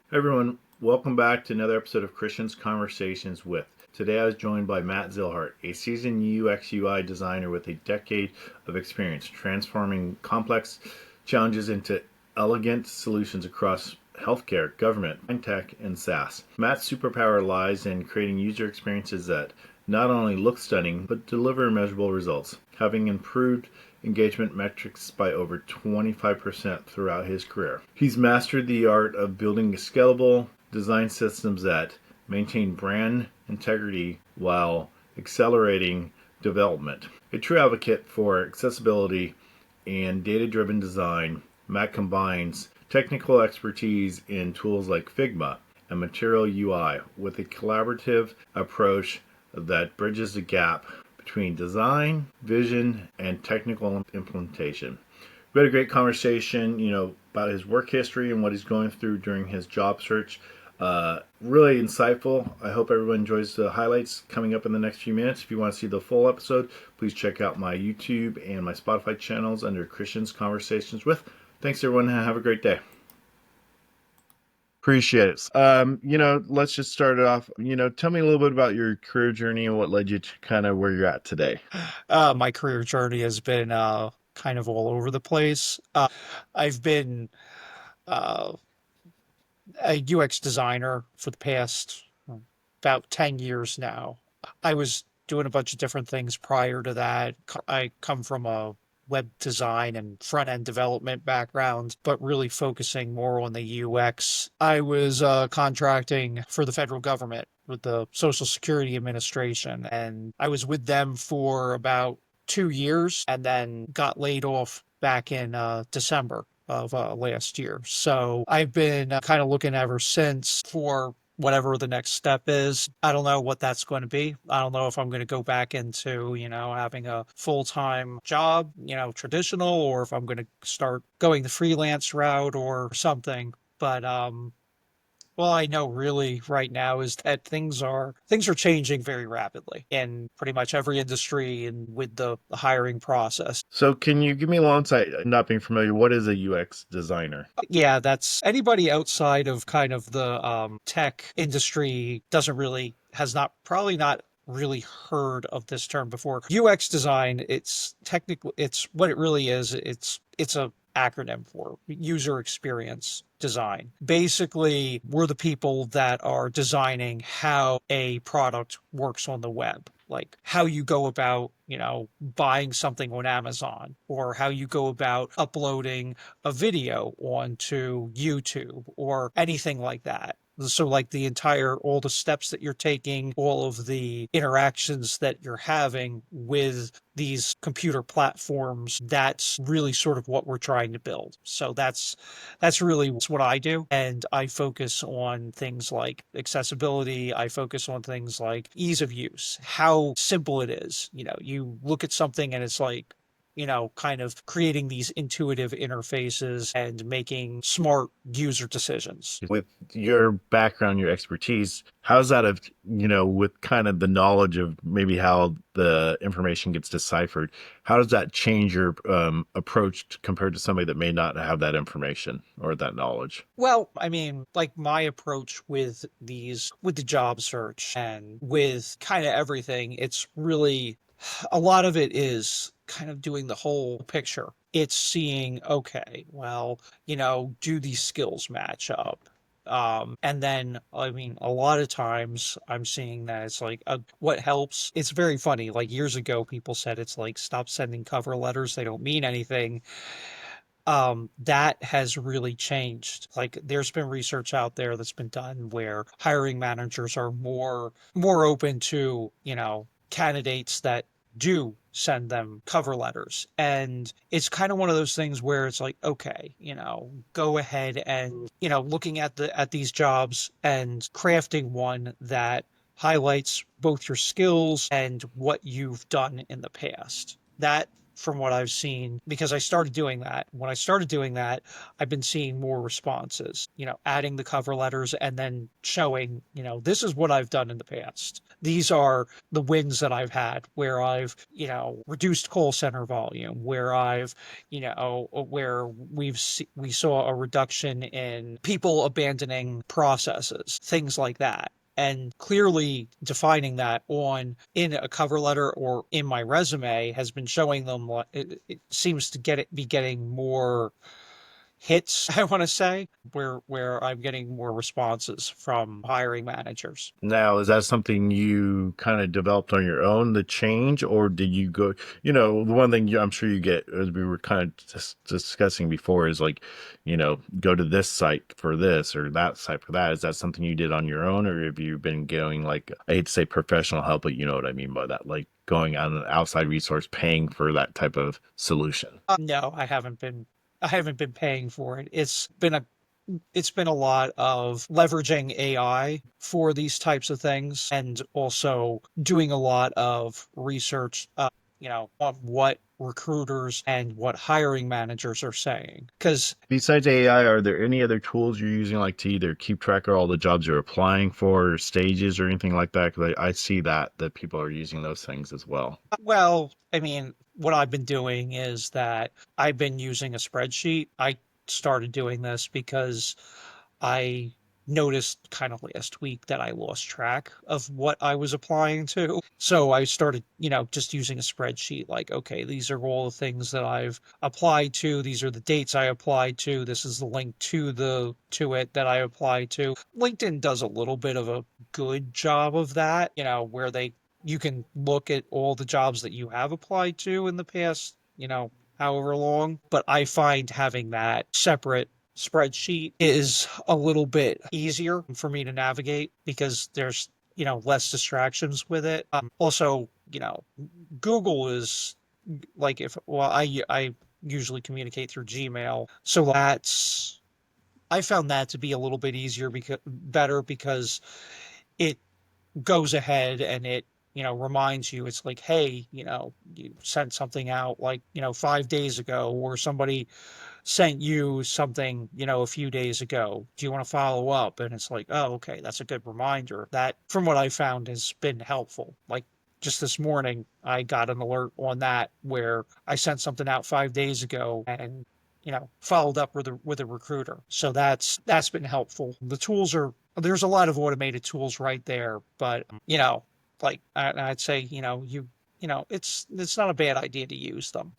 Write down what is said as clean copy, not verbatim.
Hey everyone, welcome back to another episode of Christian's Conversations with. Today I was joined by Matt Zillhardt, a seasoned UX UI designer with a decade of experience transforming complex challenges into elegant solutions across healthcare, government, fintech, and SaaS. Matt's superpower lies in creating user experiences that not only look stunning but deliver measurable results, having improved engagement metrics by over 25% throughout his career. He's mastered the art of building scalable design systems that maintain brand integrity while accelerating development. A true advocate for accessibility and data driven design, Matt combines technical expertise in tools like Figma and Material UI with a collaborative approach that bridges the gap between design, vision, and technical implementation. We had a great conversation, about his work history and what he's going through during his job search. Really insightful. I hope everyone enjoys the highlights coming up in the next few minutes. If you want to see the full episode, please check out my YouTube and my Spotify channels under Christian's Conversations with. Thanks, everyone, and have a great day. Appreciate it. Let's just start it off. Tell me a little bit about your career journey and what led you to kind of where you're at today. My career journey has been kind of all over the place. I've been uh, a UX designer for the past about 10 years now. I was doing a bunch of different things prior to that. I come from a web design and front end development background, but really focusing more on the UX. I was contracting for the federal government with the Social Security Administration, and I was with them for about 2 years and then got laid off back in December of last year. So I've been kind of looking ever since for whatever the next step is. I don't know what that's going to be. I don't know if I'm going to go back into, having a full-time job, traditional, or if I'm going to start going the freelance route or something. But well, I know really right now is that things are changing very rapidly in pretty much every industry and with the hiring process. So, can you give me a little insight? Not being familiar, what is a UX designer? Yeah, that's anybody outside of kind of the tech industry doesn't really has not probably not really heard of this term before. UX design, it's what it really is. It's a acronym for user experience design. Basically, we're the people that are designing how a product works on the web. Like how you go about, buying something on Amazon, or how you go about uploading a video onto YouTube or anything like that. So, like all the steps that you're taking, all of the interactions that you're having with these computer platforms, that's really sort of what we're trying to build. So that's really what I do. And I focus on things like accessibility. I focus on things like ease of use, how simple it is. You look at something and it's like, kind of creating these intuitive interfaces and making smart user decisions. With your background, your expertise, how's that of, with kind of the knowledge of maybe how the information gets deciphered, how does that change your approach compared to somebody that may not have that information or that knowledge? Well, I mean, like my approach with the job search and with kind of everything, it's really a lot of it is kind of doing the whole picture. It's seeing, okay, well, do these skills match up? And then, I mean, a lot of times I'm seeing that it's like, what helps? It's very funny. Like years ago, people said it's like, stop sending cover letters. They don't mean anything. That has really changed. Like there's been research out there that's been done where hiring managers are more open to, candidates that do send them cover letters. And it's kind of one of those things where it's like, okay, go ahead and, looking at these jobs and crafting one that highlights both your skills and what you've done in the past. That from what I've seen, because I started doing that. When I started doing that, I've been seeing more responses, adding the cover letters and then showing, this is what I've done in the past. These are the wins that I've had where I've, reduced call center volume, where I've, where we saw a reduction in people abandoning processes, things like that. And clearly defining that on in a cover letter or in my resume has been showing them what it seems to be getting more hits, I want to say, where I'm getting more responses from hiring managers. Now, is that something you kind of developed on your own, the change, or did you go, the one thing I'm sure you get, as we were kind of just discussing before, is like, go to this site for this or that site for that. Is that something you did on your own, or have you been going, like, I hate to say professional help, but you know what I mean by that, like going on an outside resource, paying for that type of solution? No, I haven't been paying for it. It's been a lot of leveraging AI for these types of things and also doing a lot of research, on what recruiters and what hiring managers are saying. Because, Besides AI, are there any other tools you're using, like to either keep track of all the jobs you're applying for, or stages, or anything like that? Because I see that people are using those things as well. well, I mean, what I've been doing is that I've been using a spreadsheet. I started doing this because I noticed kind of last week that I lost track of what I was applying to. So I started, just using a spreadsheet like, okay, these are all the things that I've applied to. These are the dates I applied to. This is the link to it that I applied to. LinkedIn does a little bit of a good job of that, where you can look at all the jobs that you have applied to in the past, however long. But I find having that separate spreadsheet is a little bit easier for me to navigate because there's, less distractions with it. Also, Google is like if well I usually communicate through Gmail. So I found that to be a little bit easier because better because it goes ahead and it reminds you. It's like, hey, you sent something out like 5 days ago, or somebody sent you something, a few days ago. Do you want to follow up? And it's like, oh, okay, that's a good reminder. That, from what I found, has been helpful. Like just this morning, I got an alert on that where I sent something out 5 days ago and followed up with a recruiter. So that's been helpful. There's a lot of automated tools right there, but like I'd say, it's not a bad idea to use them.